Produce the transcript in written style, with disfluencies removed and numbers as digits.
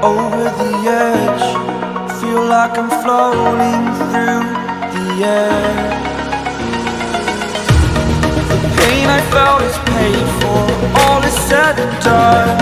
over the edge. Feel like I'm floating through the air. The pain I felt is paid for, all is said and done.